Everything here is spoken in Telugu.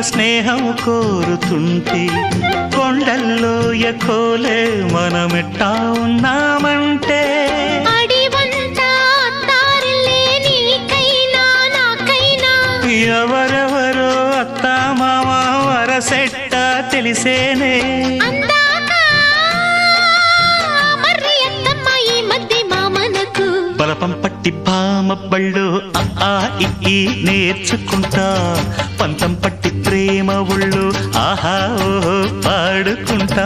స్నేహం కోరుతుంటే కొండల్లో ఎకోలే మనమెట్టా ఉన్నామంటే ఎవరెవరో అత్తా మామ వరసెట్ట తెలిసేనే బలపం పట్టి భామ బళ్ళు ఆ ఈ నేర్చుకుంటా పంతం పట్టి ప్రేమ ఒళ్ళు ఆహా ఓహో పాడుకుంటా